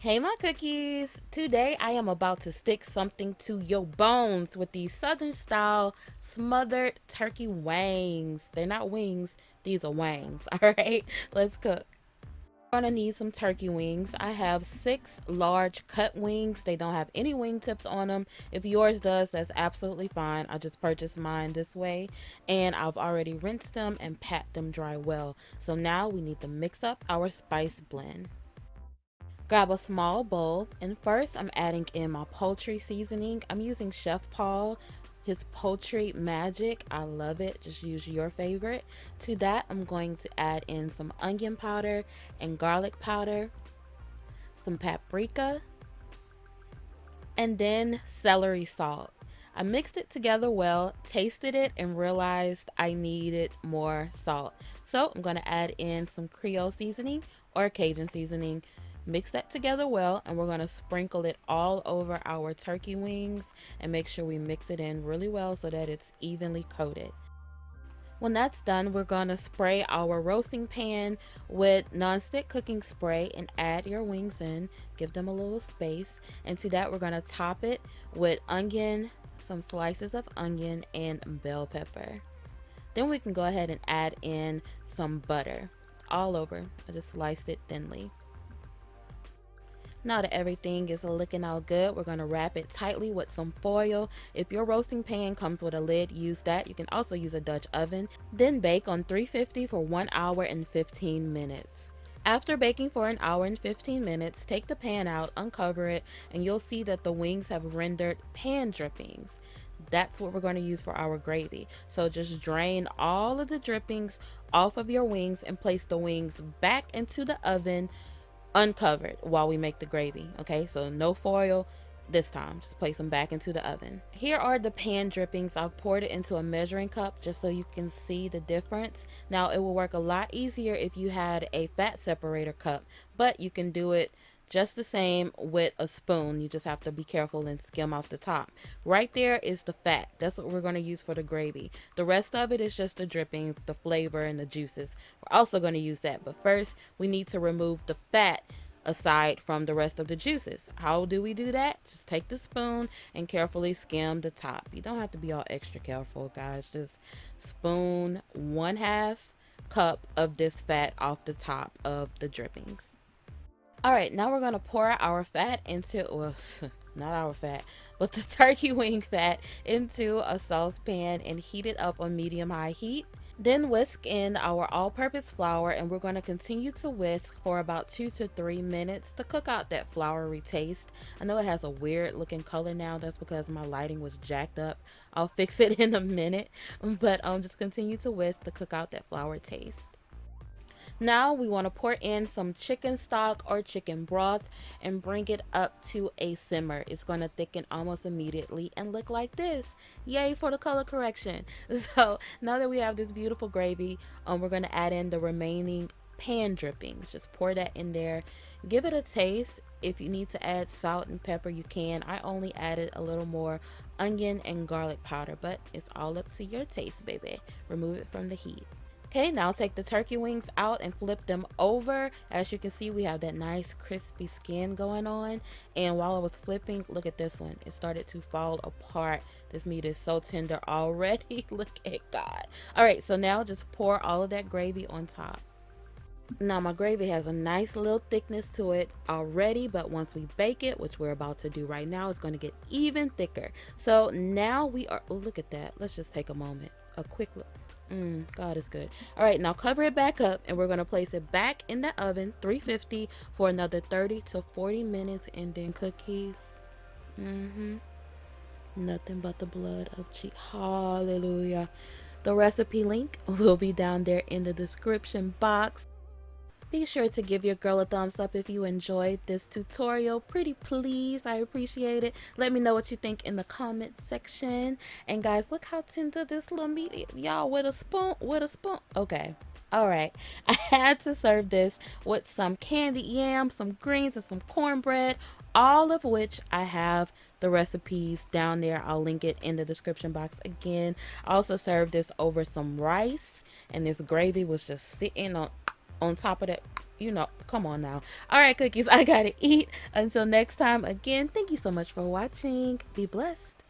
Hey, my cookies! Today I am about to stick something to your bones with these southern style smothered turkey wangs. They're not wings, these are wangs. All right, let's cook. I'm gonna need some turkey wings. I have 6 large cut wings. They don't have any wing tips on them. If yours does, that's absolutely fine. I just purchased mine this way, and I've already rinsed them and pat them dry well. So now we need to mix up our spice blend. Grab a small bowl, and first I'm adding in my poultry seasoning. I'm using Chef Paul, his poultry magic. I love it. Just use your favorite. To that, I'm going to add in some onion powder and garlic powder, some paprika, and then celery salt. I mixed it together well, tasted it, and realized I needed more salt. So I'm going to add in some Creole seasoning or Cajun seasoning. Mix that together well, and we're going to sprinkle it all over our turkey wings and make sure we mix it in really well so that it's evenly coated. When that's done, we're going to spray our roasting pan with nonstick cooking spray and add your wings in. Give them a little space. And to that, we're going to top it with onion, some slices of onion, and bell pepper. Then we can go ahead and add in some butter all over. I just sliced it thinly. Now that everything is looking all good, we're going to wrap it tightly with some foil. If your roasting pan comes with a lid, use that. You can also use a Dutch oven. Then bake on 350 for 1 hour and 15 minutes. After baking for an hour and 15 minutes, take the pan out, uncover it, and you'll see that the wings have rendered pan drippings. That's what we're going to use for our gravy. So just drain all of the drippings off of your wings and place the wings back into the oven uncovered while we make the gravy. Okay, so no foil this time. Just place them back into the oven. Here are the pan drippings. I've poured it into a measuring cup just so you can see the difference. Now it will work a lot easier if you had a fat separator cup, but you can do it just the same with a spoon. You just have to be careful and skim off the top. Right there is the fat. That's what we're going to use for the gravy. The rest of it is just the drippings, the flavor, and the juices. We're also going to use that, but first we need to remove the fat aside from the rest of the juices. How do we do that? Just take the spoon and carefully skim the top. You don't have to be all extra careful, guys. Just spoon 1/2 cup of this fat off the top of the drippings. All right, now we're gonna pour our fat into, well, not our fat, but the turkey wing fat into a saucepan and heat it up on medium-high heat. Then whisk in our all-purpose flour, and we're going to continue to whisk for about 2 to 3 minutes to cook out that floury taste. I know it has a weird looking color now. That's because my lighting was jacked up. I'll fix it in a minute, but just continue to whisk to cook out that flour taste. Now we want to pour in some chicken stock or chicken broth and bring it up to a simmer. It's going to thicken almost immediately and look like this. Yay for the color correction. So now that we have this beautiful gravy, we're going to add in the remaining pan drippings. Just pour that in there. Give it a taste. If you need to add salt and pepper, you can. I only added a little more onion and garlic powder, but it's all up to your taste, baby. Remove it from the heat. Okay, now take the turkey wings out and flip them over. As you can see, we have that nice crispy skin going on. And while I was flipping, look at this one. It started to fall apart. This meat is so tender already. Look at God. All right, so now just pour all of that gravy on top. Now my gravy has a nice little thickness to it already, but once we bake it, which we're about to do right now, it's going to get even thicker. So now we are, oh, look at that. Let's just take a moment, a quick look. God is good. All right, now cover it back up, and we're going to place it back in the oven, 350, for another 30 to 40 minutes, and then cookies. Nothing but the blood of Jesus. Hallelujah. The recipe link will be down there in the description box. Be sure to give your girl a thumbs up if you enjoyed this tutorial. Pretty please, I appreciate it. Let me know what you think in the comment section. And guys, look how tender this little meat is. Y'all, with a spoon, Okay. All right. I had to serve this with some candied yam, some greens, and some cornbread, all of which I have the recipes down there. I'll link it in the description box again. I also served this over some rice, and this gravy was just sitting on top of that. You know, come on now. All right, cookies, I gotta eat. Until next time, again, thank you so much for watching. Be blessed.